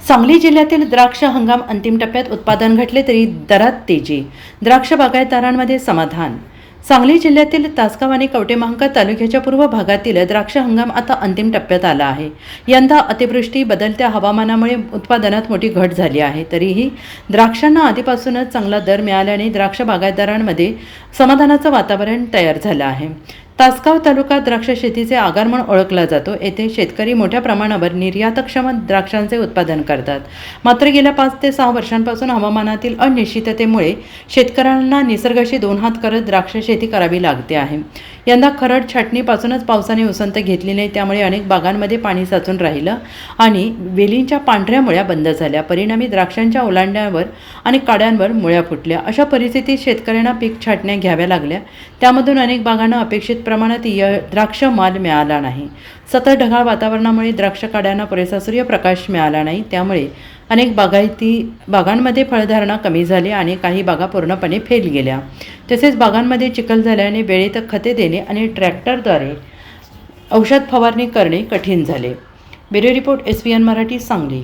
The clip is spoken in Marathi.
सांगली जिल्ह्यातील द्राक्ष हंगाम अंतिम टप्प्यात उत्पादन घटले तरी दरात तेजी. द्राक्ष बागायतदारांमध्ये समाधान. सांगली जिल्ह्यातील तासगाव आणि कवठेमहांकाळ तालुक्याच्या पूर्व भागातील द्राक्ष हंगाम आता अंतिम टप्प्यात आला आहे. यंदा अतिवृष्टी, बदलत्या हवामानामुळे उत्पादनात मोठी घट झाली आहे. तरीही द्राक्षांना आधीपासूनच चांगला दर मिळाल्याने द्राक्ष बागायतदारांमध्ये समाधानाचं वातावरण तयार झालं आहे. तासगाव तालुका द्राक्ष शेतीचे आगार म्हणून ओळखला जातो. येथे शेतकरी मोठ्या प्रमाणावर निर्यातक्षम द्राक्षांचे उत्पादन करतात. मात्र गेल्या 5 ते 6 वर्षांपासून हवामानातील अनिश्चिततेमुळे शेतकऱ्यांना निसर्गाशी 2 हात करत द्राक्ष शेती करावी लागते आहे. यंदा खरड छाटणीपासूनच पावसाने उसंत घेतली नाही, त्यामुळे अनेक बागांमध्ये पाणी साचून राहिलं आणि वेलींच्या पांढऱ्या मुळ्या बंद झाल्या. परिणामी द्राक्षांच्या ओलांड्यावर आणि काड्यांवर मुळ्या फुटल्या. अशा परिस्थितीत शेतकऱ्यांना पीक छाटण्या घ्याव्या लागल्या. त्यामधून अनेक बागांना अपेक्षित प्रमाणात द्राक्ष माल मिळाला नाही. सतत ढगाळ वातावरणामुळे द्राक्ष काड्यांना पुरेसा सूर्यप्रकाश मिळाला नाही. त्यामुळे अनेक बागांमध्ये फळधारणा कमी झाली आणि काही बागा पूर्णपणे फेल गेल्या. तसेच बागांमध्ये चिखल झाल्याने वेळेत खते देणे आणि ट्रॅक्टरद्वारे औषध फवारणी करणे कठीण झाले. Bureau report SVN Marathi, Sangli.